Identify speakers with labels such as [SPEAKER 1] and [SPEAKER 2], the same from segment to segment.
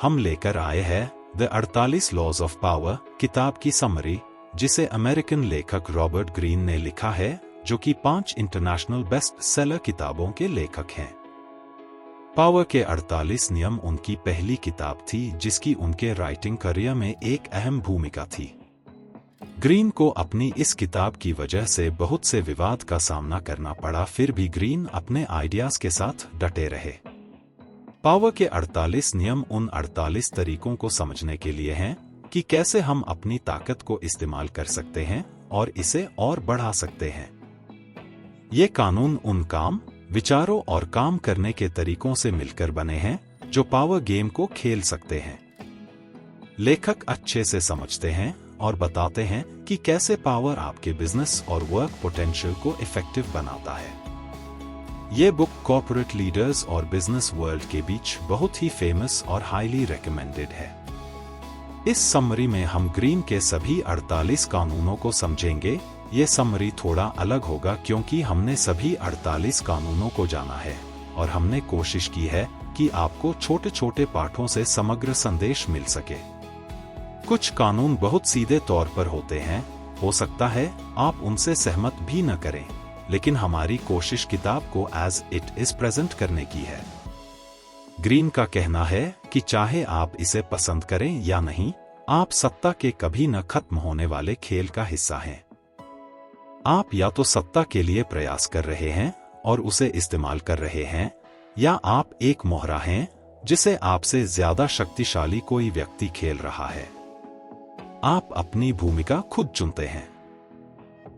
[SPEAKER 1] हम लेकर आए हैं द 48 लॉज ऑफ पावर किताब की समरी, जिसे अमेरिकन लेखक रॉबर्ट ग्रीन ने लिखा है, जो कि 5 इंटरनेशनल बेस्ट सेलर किताबों के लेखक हैं। पावर के 48 नियम उनकी पहली किताब थी जिसकी उनके राइटिंग करियर में एक अहम भूमिका थी। ग्रीन को अपनी इस किताब की वजह से बहुत से विवाद का सामना करना पड़ा, फिर भी ग्रीन अपने आइडियाज के साथ डटे रहे। पावर के 48 नियम उन 48 तरीकों को समझने के लिए हैं कि कैसे हम अपनी ताकत को इस्तेमाल कर सकते हैं और इसे और बढ़ा सकते हैं। ये कानून उन काम, विचारों और काम करने के तरीकों से मिलकर बने हैं जो पावर गेम को खेल सकते हैं। लेखक अच्छे से समझते हैं और बताते हैं कि कैसे पावर आपके बिजनेस और वर्क पोटेंशियल को इफेक्टिव बनाता है। ये बुक कॉर्पोरेट लीडर्स और बिजनेस वर्ल्ड के बीच बहुत ही फेमस और हाईली रिकमेंडेड है। इस समरी में हम ग्रीन के सभी 48 कानूनों को समझेंगे। ये समरी थोड़ा अलग होगा क्योंकि हमने सभी 48 कानूनों को जाना है और हमने कोशिश की है कि आपको छोटे छोटे पाठों से समग्र संदेश मिल सके। कुछ कानून बहुत सीधे तौर पर होते हैं, हो सकता है आप उनसे सहमत भी न करें, लेकिन हमारी कोशिश किताब को एज इट इज प्रेजेंट करने की है। ग्रीन का कहना है कि चाहे आप इसे पसंद करें या नहीं, आप सत्ता के कभी न खत्म होने वाले खेल का हिस्सा हैं। आप या तो सत्ता के लिए प्रयास कर रहे हैं और उसे इस्तेमाल कर रहे हैं, या आप एक मोहरा हैं जिसे आपसे ज्यादा शक्तिशाली कोई व्यक्ति खेल रहा है। आप अपनी भूमिका खुद चुनते हैं।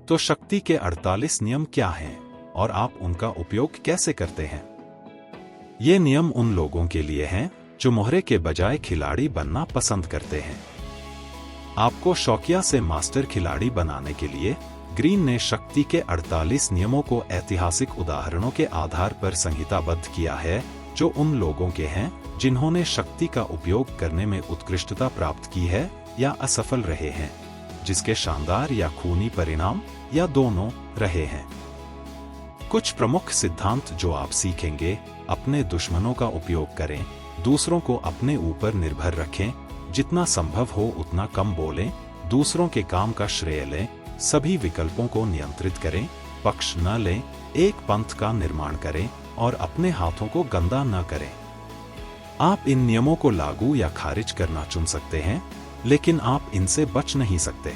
[SPEAKER 1] तो शक्ति के 48 नियम क्या हैं और आप उनका उपयोग कैसे करते हैं? ये नियम उन लोगों के लिए हैं जो मोहरे के बजाय खिलाड़ी बनना पसंद करते हैं। आपको शौकिया से मास्टर खिलाड़ी बनाने के लिए ग्रीन ने शक्ति के 48 नियमों को ऐतिहासिक उदाहरणों के आधार पर संहिताबद्ध किया है, जो उन लोगों के हैं जिन्होंने शक्ति का उपयोग करने में उत्कृष्टता प्राप्त की है या असफल रहे हैं, जिसके शानदार या खूनी परिणाम या दोनों रहे हैं। कुछ प्रमुख सिद्धांत जो आप सीखेंगे: अपने दुश्मनों का उपयोग करें, दूसरों को अपने ऊपर निर्भर रखें, जितना संभव हो उतना कम बोलें, दूसरों के काम का श्रेय लें, सभी विकल्पों को नियंत्रित करें, पक्ष न लें, एक पंथ का निर्माण करें और अपने हाथों को गंदा न करें। आप इन नियमों को लागू या खारिज करना चुन सकते हैं, लेकिन आप इनसे बच नहीं सकते।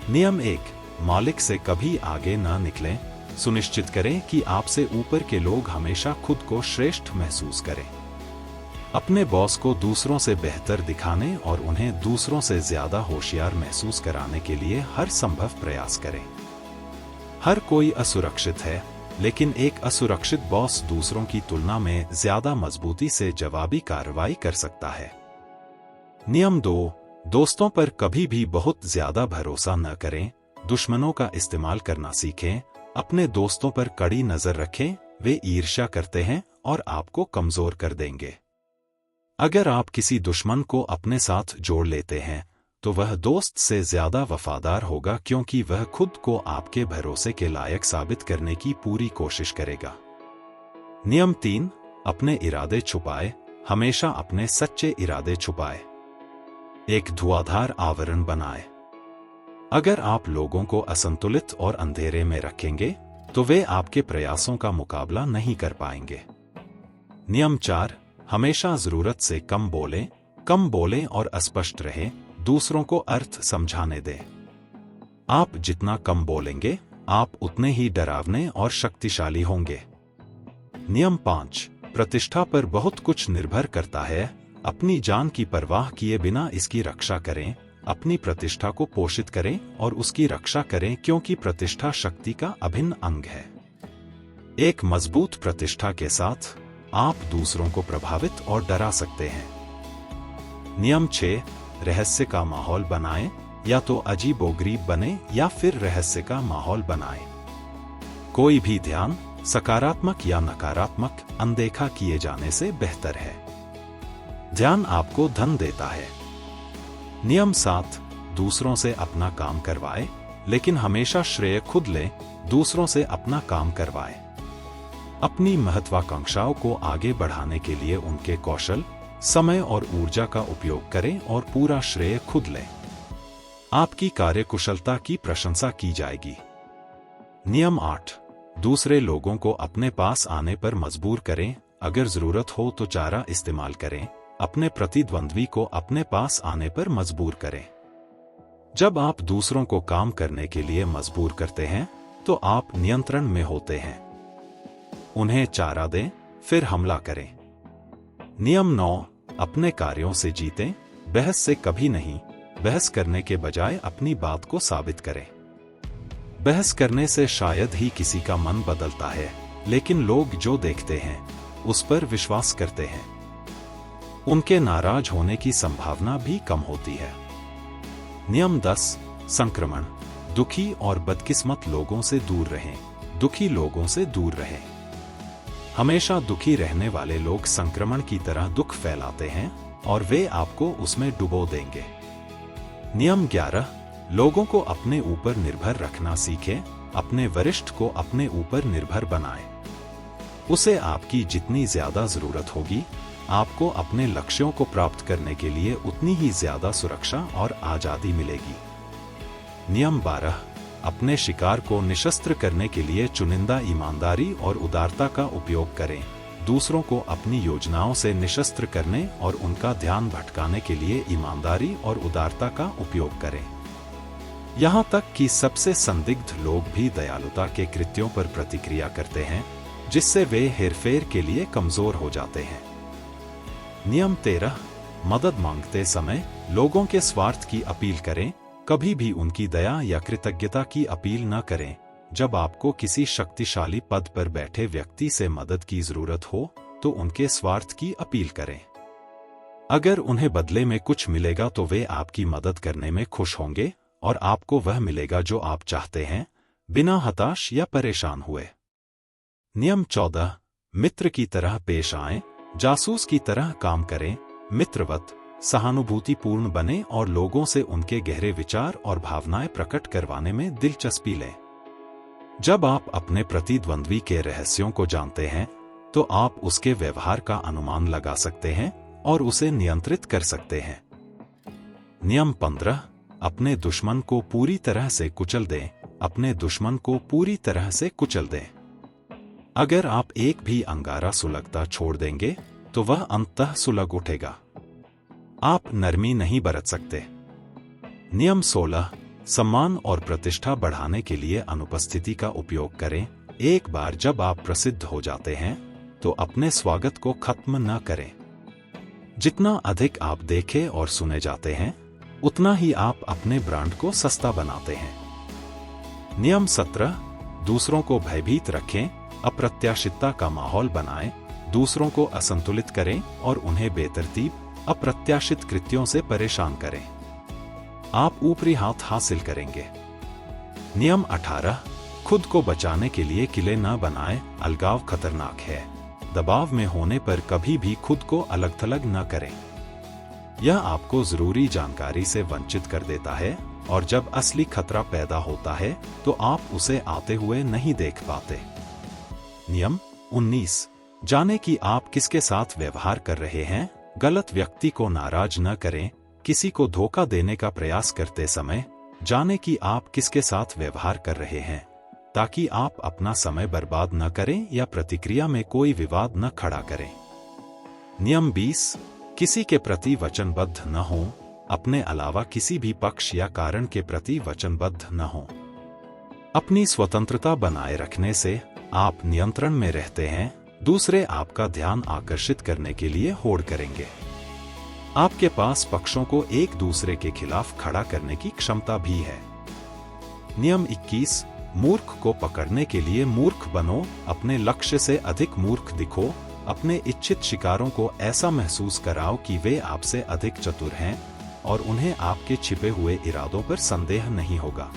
[SPEAKER 1] नियम 1: मालिक से कभी आगे न निकलें। सुनिश्चित करें कि आपसे ऊपर के लोग हमेशा खुद को श्रेष्ठ महसूस करें। अपने बॉस को दूसरों से बेहतर दिखाने और उन्हें दूसरों से ज्यादा होशियार महसूस कराने के लिए हर संभव प्रयास करें। हर कोई असुरक्षित है, लेकिन एक असुरक्षित बॉस दूसरों की तुलना में ज्यादा मजबूती से जवाबी कार्रवाई कर सकता है। नियम 2: दोस्तों पर कभी भी बहुत ज्यादा भरोसा न करें। दुश्मनों का इस्तेमाल करना सीखें। अपने दोस्तों पर कड़ी नजर रखें, वे ईर्ष्या करते हैं और आपको कमजोर कर देंगे। अगर आप किसी दुश्मन को अपने साथ जोड़ लेते हैं, तो वह दोस्त से ज्यादा वफादार होगा क्योंकि वह खुद को आपके भरोसे के लायक साबित करने की पूरी कोशिश करेगा। नियम 3: अपने इरादे छुपाए। हमेशा अपने सच्चे इरादे छुपाए। एक धुआंधार आवरण बनाए। अगर आप लोगों को असंतुलित और अंधेरे में रखेंगे, तो वे आपके प्रयासों का मुकाबला नहीं कर पाएंगे। नियम 4: हमेशा जरूरत से कम बोलें और अस्पष्ट रहें। दूसरों को अर्थ समझाने दें। आप जितना कम बोलेंगे, आप उतने ही डरावने और शक्तिशाली होंगे। नियम 5: प्रतिष्ठा पर बहुत कुछ निर्भर करता है। अपनी जान की परवाह किए बिना इसकी रक्षा करें। अपनी प्रतिष्ठा को पोषित करें और उसकी रक्षा करें, क्योंकि प्रतिष्ठा शक्ति का अभिन्न अंग है। एक मजबूत प्रतिष्ठा के साथ आप दूसरों को प्रभावित और डरा सकते हैं। नियम 6: रहस्य का माहौल बनाएं। या तो अजीबोगरीब बने या फिर रहस्य का माहौल बनाएं। कोई भी ध्यान, सकारात्मक या नकारात्मक, अनदेखा किए जाने से बेहतर है। ध्यान आपको धन देता है। नियम 7: दूसरों से अपना काम करवाएं, लेकिन हमेशा श्रेय खुद लें। दूसरों से अपना काम करवाएं। अपनी महत्वाकांक्षाओं को आगे बढ़ाने के लिए उनके कौशल, समय और ऊर्जा का उपयोग करें और पूरा श्रेय खुद लें। आपकी कार्यकुशलता की प्रशंसा की जाएगी। नियम 8, दूसरे लोगों को अपने पास आने पर मजबूर करें। अगर जरूरत हो तो चारा इस्तेमाल करें। अपने प्रतिद्वंद्वी को अपने पास आने पर मजबूर करें। जब आप दूसरों को काम करने के लिए मजबूर करते हैं तो आप नियंत्रण में होते हैं। उन्हें चारा दें, फिर हमला करें। नियम 9, अपने कार्यों से जीतें। बहस से कभी नहीं, बहस करने के बजाय अपनी बात को साबित करें। बहस करने से शायद ही किसी का मन बदलता है, लेकिन लोग जो देखते हैं उस पर विश्वास करते हैं। उनके नाराज होने की संभावना भी कम होती है। नियम 10, संक्रमण। दुखी और बदकिस्मत लोगों से दूर रहें। दुखी लोगों से दूर रहें। हमेशा दुखी रहने वाले लोग संक्रमण की तरह दुख फैलाते हैं और वे आपको उसमें डुबो देंगे। नियम 11, लोगों को अपने ऊपर निर्भर रखना सीखें। अपने वरिष्ठ को अपने ऊपर निर्भर बनाएं। उसे आपकी जितनी ज्यादा जरूरत होगी, आपको अपने लक्ष्यों को प्राप्त करने के लिए उतनी ही ज्यादा सुरक्षा और आजादी मिलेगी। नियम 12, अपने शिकार को निशस्त्र करने के लिए चुनिंदा ईमानदारी और उदारता का उपयोग करें। दूसरों को अपनी योजनाओं से निशस्त्र करने और उनका ध्यान भटकाने के लिए ईमानदारी और उदारता का उपयोग करें। यहाँ तक कि सबसे संदिग्ध लोग भी दयालुता के कृत्यों पर प्रतिक्रिया करते हैं, जिससे वे हेरफेर के लिए कमजोर हो जाते हैं। नियम 13, मदद मांगते समय लोगों के स्वार्थ की अपील करें। कभी भी उनकी दया या कृतज्ञता की अपील न करें। जब आपको किसी शक्तिशाली पद पर बैठे व्यक्ति से मदद की जरूरत हो तो उनके स्वार्थ की अपील करें। अगर उन्हें बदले में कुछ मिलेगा तो वे आपकी मदद करने में खुश होंगे और आपको वह मिलेगा जो आप चाहते हैं, बिना हताश या परेशान हुए। नियम 14, मित्र की तरह पेश आएं। जासूस की तरह काम करें। मित्रवत सहानुभूतिपूर्ण बने और लोगों से उनके गहरे विचार और भावनाएं प्रकट करवाने में दिलचस्पी लें। जब आप अपने प्रतिद्वंद्वी के रहस्यों को जानते हैं तो आप उसके व्यवहार का अनुमान लगा सकते हैं और उसे नियंत्रित कर सकते हैं। नियम 15, अपने दुश्मन को पूरी तरह से कुचल दें। अपने दुश्मन को पूरी तरह से कुचल दें। अगर आप एक भी अंगारा सुलगता छोड़ देंगे तो वह अंततः सुलग उठेगा। आप नरमी नहीं बरत सकते। नियम 16, सम्मान और प्रतिष्ठा बढ़ाने के लिए अनुपस्थिति का उपयोग करें। एक बार जब आप प्रसिद्ध हो जाते हैं तो अपने स्वागत को खत्म न करें। जितना अधिक आप देखे और सुने जाते हैं, उतना ही आप अपने ब्रांड को सस्ता बनाते हैं। नियम 17, दूसरों को भयभीत रखें। अप्रत्याशितता का माहौल बनाएं। दूसरों को असंतुलित करें और उन्हें बेतरतीब, अप्रत्याशित कृत्यों से परेशान करें। आप ऊपरी हाथ हासिल करेंगे। नियम 18, खुद को बचाने के लिए किले न बनाएं। अलगाव खतरनाक है। दबाव में होने पर कभी भी खुद को अलग थलग न करें। यह आपको जरूरी जानकारी से वंचित कर देता है और जब असली खतरा पैदा होता है तो आप उसे आते हुए नहीं देख पाते। नियम 19, जाने कि आप किसके साथ व्यवहार कर रहे हैं। गलत व्यक्ति को नाराज न करें। किसी को धोखा देने का प्रयास करते समय जाने कि आप किसके साथ व्यवहार कर रहे हैं, ताकि आप अपना समय बर्बाद न करें या प्रतिक्रिया में कोई विवाद न खड़ा करें। नियम 20, किसी के प्रति वचनबद्ध न हों। अपने अलावा किसी भी पक्ष या कारण के प्रति वचनबद्ध न हों। अपनी स्वतंत्रता बनाए रखने से आप नियंत्रण में रहते हैं। दूसरे आपका ध्यान आकर्षित करने के लिए होड़ करेंगे। आपके पास पक्षों को एक दूसरे के खिलाफ खड़ा करने की क्षमता भी है। नियम 21, मूर्ख को पकड़ने के लिए मूर्ख बनो। अपने लक्ष्य से अधिक मूर्ख दिखो। अपने इच्छित शिकारों को ऐसा महसूस कराओ कि वे आपसे अधिक चतुर हैं और उन्हें आपके छिपे हुए इरादों पर संदेह नहीं होगा।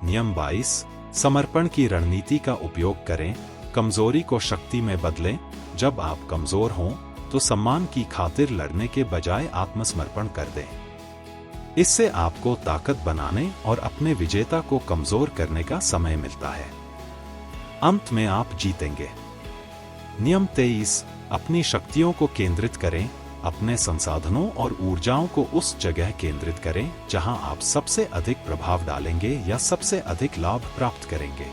[SPEAKER 1] नियम 22, समर्पण की रणनीति का उपयोग करें। कमजोरी को शक्ति में बदलें। जब आप कमजोर हों तो सम्मान की खातिर लड़ने के बजाय आत्मसमर्पण कर दें। इससे आपको ताकत बनाने और अपने विजेता को कमजोर करने का समय मिलता है। अंत में आप जीतेंगे। नियम 23, अपनी शक्तियों को केंद्रित करें। अपने संसाधनों और ऊर्जाओं को उस जगह केंद्रित करें जहां आप सबसे अधिक प्रभाव डालेंगे या सबसे अधिक लाभ प्राप्त करेंगे।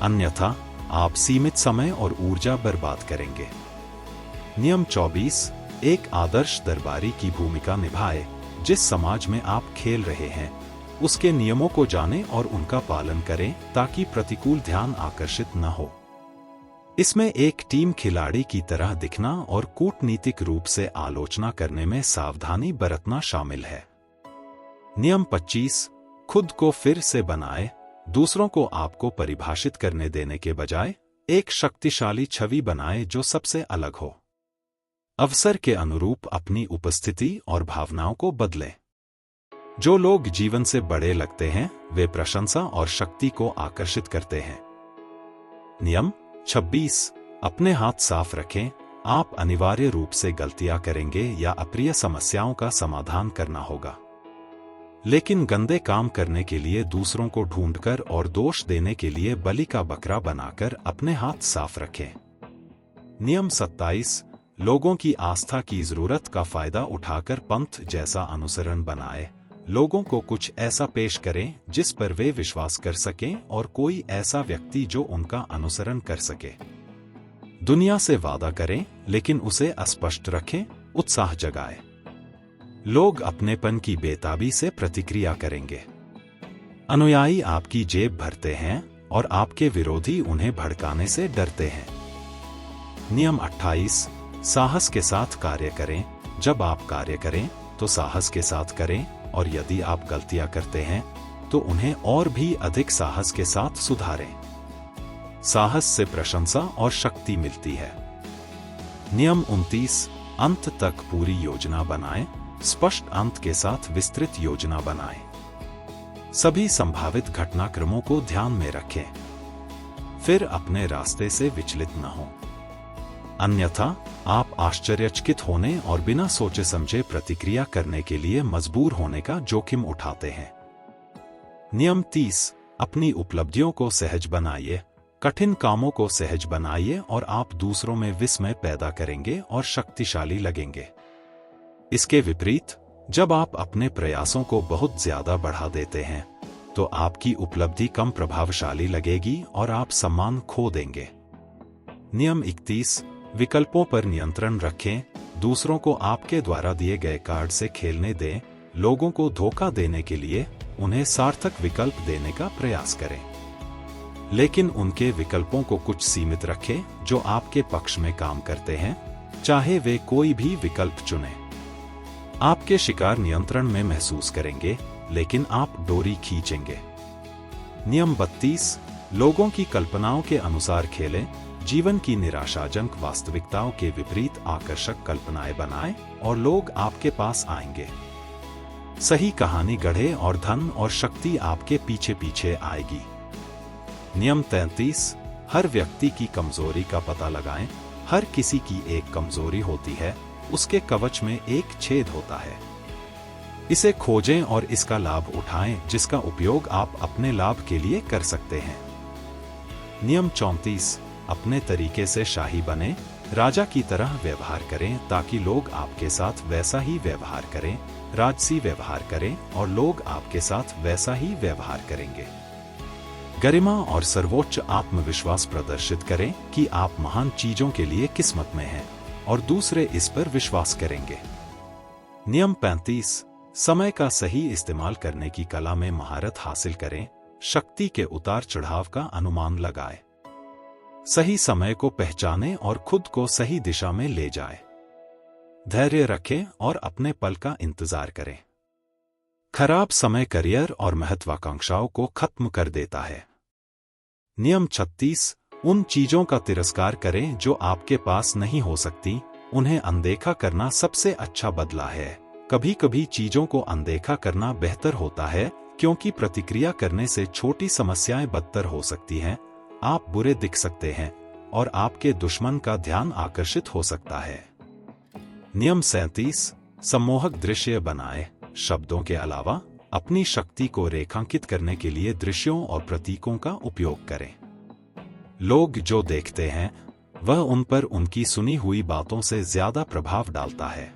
[SPEAKER 1] अन्यथा आप सीमित समय और ऊर्जा बर्बाद करेंगे। नियम 24, एक आदर्श दरबारी की भूमिका निभाए। जिस समाज में आप खेल रहे हैं उसके नियमों को जानें और उनका पालन करें ताकि प्रतिकूल ध्यान आकर्षित न हो। इसमें एक टीम खिलाड़ी की तरह दिखना और कूटनीतिक रूप से आलोचना करने में सावधानी बरतना शामिल है। नियम 25, खुद को फिर से बनाए। दूसरों को आपको परिभाषित करने देने के बजाय एक शक्तिशाली छवि बनाए जो सबसे अलग हो। अवसर के अनुरूप अपनी उपस्थिति और भावनाओं को बदलें। जो लोग जीवन से बड़े लगते हैं वे प्रशंसा और शक्ति को आकर्षित करते हैं। नियम 26, अपने हाथ साफ रखें। आप अनिवार्य रूप से गलतियां करेंगे या अप्रिय समस्याओं का समाधान करना होगा, लेकिन गंदे काम करने के लिए दूसरों को ढूंढकर और दोष देने के लिए बलि का बकरा बनाकर अपने हाथ साफ रखें। नियम 27, लोगों की आस्था की जरूरत का फायदा उठाकर पंथ जैसा अनुसरण बनाए। लोगों को कुछ ऐसा पेश करें जिस पर वे विश्वास कर सकें और कोई ऐसा व्यक्ति जो उनका अनुसरण कर सके। दुनिया से वादा करें लेकिन उसे अस्पष्ट रखें, उत्साह जगाए। लोग अपनेपन की बेताबी से प्रतिक्रिया करेंगे। अनुयायी आपकी जेब भरते हैं और आपके विरोधी उन्हें भड़काने से डरते हैं। नियम 28, साहस के साथ कार्य करें। जब आप कार्य करें तो साहस के साथ करें और यदि आप गलतियां करते हैं तो उन्हें और भी अधिक साहस के साथ सुधारें। साहस से प्रशंसा और शक्ति मिलती है। नियम 29, अंत तक पूरी योजना बनाएं। स्पष्ट अंत के साथ विस्तृत योजना बनाएं। सभी संभावित घटनाक्रमों को ध्यान में रखें, फिर अपने रास्ते से विचलित न हों। अन्यथा आप आश्चर्यचकित होने और बिना सोचे समझे प्रतिक्रिया करने के लिए मजबूर होने का जोखिम उठाते हैं। नियम 30, अपनी उपलब्धियों को सहज बनाइए। कठिन कामों को सहज बनाइए और आप दूसरों में विस्मय पैदा करेंगे और शक्तिशाली लगेंगे। इसके विपरीत, जब आप अपने प्रयासों को बहुत ज्यादा बढ़ा देते हैं तो आपकी उपलब्धि कम प्रभावशाली लगेगी और आप सम्मान खो देंगे। नियम 31, विकल्पों पर नियंत्रण रखें। दूसरों को आपके द्वारा दिए गए कार्ड से खेलने दें। लोगों को धोखा देने के लिए उन्हें सार्थक विकल्प देने का प्रयास करें, लेकिन उनके विकल्पों को कुछ सीमित रखें जो आपके पक्ष में काम करते हैं, चाहे वे कोई भी विकल्प चुनें। आपके शिकार नियंत्रण में महसूस करेंगे, लेकिन आप डोरी खींचेंगे। नियम 32, लोगों की कल्पनाओं के अनुसार खेलें। जीवन की निराशाजनक वास्तविकताओं के विपरीत आकर्षक कल्पनाएं बनाएं और लोग आपके पास आएंगे। सही कहानी गढ़े और धन और शक्ति आपके पीछे पीछे आएगी। नियम 33, हर व्यक्ति की कमजोरी का पता लगाएं। हर किसी की एक कमजोरी होती है, उसके कवच में एक छेद होता है। इसे खोजें और इसका लाभ उठाएं, जिसका उपयोग आप अपने लाभ के लिए कर सकते हैं। नियम 34, अपने तरीके से शाही बने। राजा की तरह व्यवहार करें ताकि लोग आपके साथ वैसा ही व्यवहार करें। राजसी व्यवहार करें और लोग आपके साथ वैसा ही व्यवहार करेंगे। गरिमा और सर्वोच्च आत्मविश्वास प्रदर्शित करें कि आप महान चीजों के लिए किस्मत में हैं और दूसरे इस पर विश्वास करेंगे। नियम 35, समय का सही इस्तेमाल करने की कला में महारत हासिल करें। शक्ति के उतार चढ़ाव का अनुमान लगाएं। सही समय को पहचानें और खुद को सही दिशा में ले जाएं। धैर्य रखें और अपने पल का इंतजार करें। खराब समय करियर और महत्वाकांक्षाओं को खत्म कर देता है। नियम 36, उन चीजों का तिरस्कार करें जो आपके पास नहीं हो सकती। उन्हें अनदेखा करना सबसे अच्छा बदला है। कभी कभी चीजों को अनदेखा करना बेहतर होता है, क्योंकि प्रतिक्रिया करने से छोटी समस्याएं बदतर हो सकती हैं। आप बुरे दिख सकते हैं और आपके दुश्मन का ध्यान आकर्षित हो सकता है। नियम 37, सम्मोहक दृश्य बनाएं। शब्दों के अलावा अपनी शक्ति को रेखांकित करने के लिए दृश्यों और प्रतीकों का उपयोग करें। लोग जो देखते हैं वह उन पर उनकी सुनी हुई बातों से ज्यादा प्रभाव डालता है।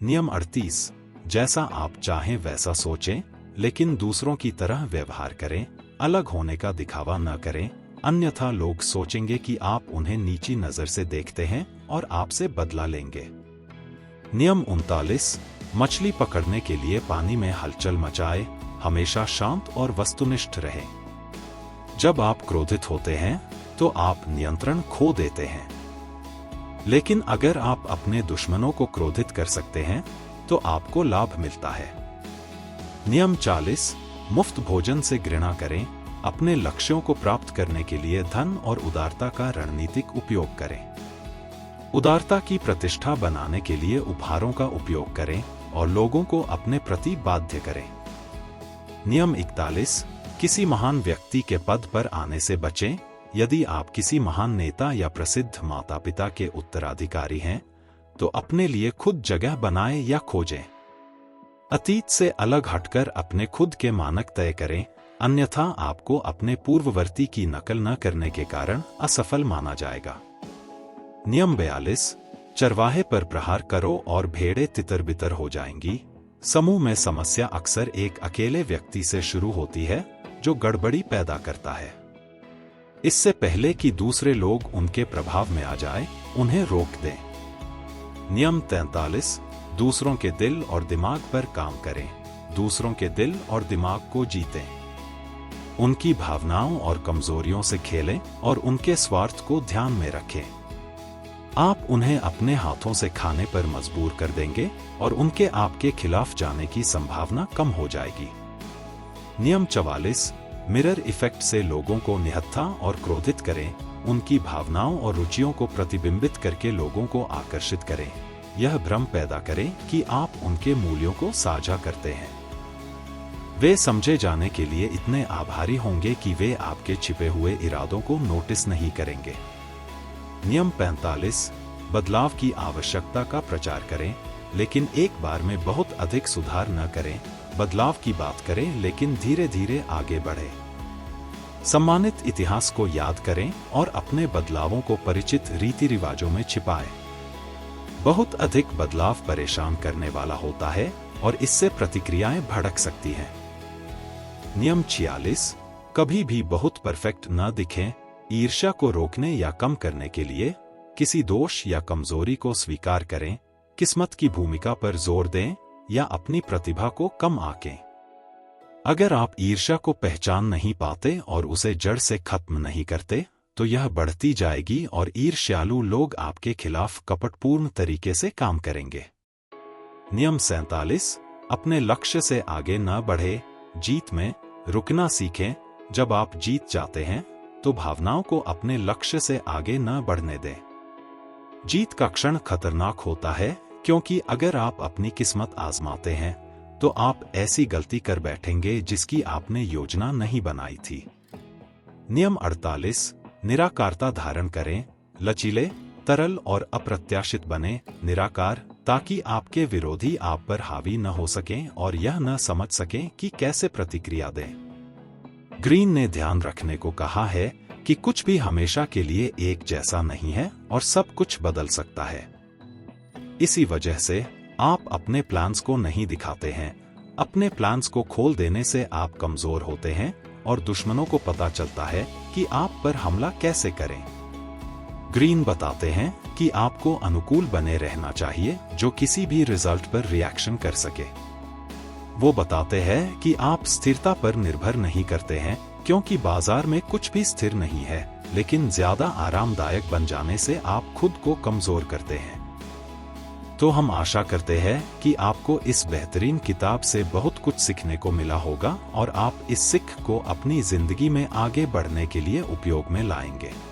[SPEAKER 1] नियम 38, जैसा आप चाहें वैसा सोचें, लेकिन दूसरों की तरह व्यवहार करें, अलग होने का दिखावा न करें, अन्यथा लोग सोचेंगे कि आप उन्हें नीची नजर से देखते हैं और आपसे बदला लेंगे। नियम 39, मछली पकड़ने के लिए पानी में हलचल मचाए, हमेशा शांत और वस्तुनिष्ठ रहें। जब आप क्रोधित होते हैं तो आप नियंत्रण खो देते हैं, लेकिन अगर आप अपने दुश्मनों को क्रोधित कर सकते हैं तो आपको लाभ मिलता है। नियम 40, मुफ्त भोजन से घृणा करें, अपने लक्ष्यों को प्राप्त करने के लिए धन और उदारता का रणनीतिक उपयोग करें। उदारता की प्रतिष्ठा बनाने के लिए उपहारों का उपयोग करें और लोगों को अपने प्रति बाध्य करें। नियम 41, किसी महान व्यक्ति के पद पर आने से बचें। यदि आप किसी महान नेता या प्रसिद्ध माता पिता के उत्तराधिकारी हैं तो अपने लिए खुद जगह बनाएं या खोजें। अतीत से अलग हटकर अपने खुद के मानक तय करें, अन्यथा आपको अपने पूर्ववर्ती की नकल न करने के कारण असफल माना जाएगा। नियम 42, चरवाहे पर प्रहार करो और भेड़ें तितर-बितर हो जाएंगी। समूह में समस्या अक्सर एक अकेले व्यक्ति से शुरू होती है जो गड़बड़ी पैदा करता है। इससे पहले कि दूसरे लोग उनके प्रभाव में आ जाएं, उन्हें रोक दें। नियम 43, दूसरों के दिल और दिमाग पर काम करें, दूसरों के दिल और दिमाग को जीतें। उनकी भावनाओं और कमजोरियों से खेलें और उनके स्वार्थ को ध्यान में रखें। आप उन्हें अपने हाथों से खाने पर मजबूर कर देंगे और उनके आपके खिलाफ जाने की संभावना कम हो जाएगी। नियम 44, मिरर इफेक्ट से लोगों को निहत्था और क्रोधित करें, उनकी भावनाओं और रुचियों को प्रतिबिंबित करके लोगों को आकर्षित करें। यह भ्रम पैदा करें कि आप उनके मूल्यों को साझा करते हैं। वे समझे जाने के लिए इतने आभारी होंगे कि वे आपके छिपे हुए इरादों को नोटिस नहीं करेंगे। नियम 45, बदलाव की आवश्यकता का प्रचार करें, लेकिन एक बार में बहुत अधिक सुधार न करें। बदलाव की बात करें लेकिन धीरे धीरे आगे बढ़ें। सम्मानित इतिहास को याद करें और अपने बदलावों को परिचित रीति रिवाजों में छिपाएं। बहुत अधिक बदलाव परेशान करने वाला होता है और इससे प्रतिक्रियाएं भड़क सकती हैं। नियम 46, कभी भी बहुत परफेक्ट न दिखें। ईर्ष्या को रोकने या कम करने के लिए किसी दोष या कमजोरी को स्वीकार करें, किस्मत की भूमिका पर जोर दें या अपनी प्रतिभा को कम आंकें। अगर आप ईर्ष्या को पहचान नहीं पाते और उसे जड़ से खत्म नहीं करते तो यह बढ़ती जाएगी और ईर्ष्यालु लोग आपके खिलाफ कपटपूर्ण तरीके से काम करेंगे। नियम 47, अपने लक्ष्य से आगे न बढ़े, जीत में रुकना सीखें। जब आप जीत जाते हैं तो भावनाओं को अपने लक्ष्य से आगे न बढ़ने दें। जीत का क्षण खतरनाक होता है क्योंकि अगर आप अपनी किस्मत आजमाते हैं तो आप ऐसी गलती कर बैठेंगे जिसकी आपने योजना नहीं बनाई थी। नियम 48, निराकारता धारण करें, लचीले, तरल और अप्रत्याशित बने। निराकार ताकि आपके विरोधी आप पर हावी न हो सकें और यह न समझ सकें कि कैसे प्रतिक्रिया दें। ग्रीन ने ध्यान रखने को कहा है कि कुछ भी हमेशा के लिए एक जैसा नहीं है और सब कुछ बदल सकता है। इसी वजह से आप अपने प्लान्स को नहीं दिखाते हैं। अपने प्लान्स को खोल देने से आप कमजोर होते हैं और दुश्मनों को पता चलता है कि आप पर हमला कैसे करें। ग्रीन बताते हैं कि आपको अनुकूल बने रहना चाहिए जो किसी भी रिजल्ट पर रिएक्शन कर सके। वो बताते हैं कि आप स्थिरता पर निर्भर नहीं करते हैं क्योंकि बाजार में कुछ भी स्थिर नहीं है, लेकिन ज्यादा आरामदायक बन जाने से आप खुद को कमजोर करते हैं। तो हम आशा करते हैं कि आपको इस बेहतरीन किताब से बहुत कुछ सीखने को मिला होगा और आप इस सीख को अपनी जिंदगी में आगे बढ़ने के लिए उपयोग में लाएंगे।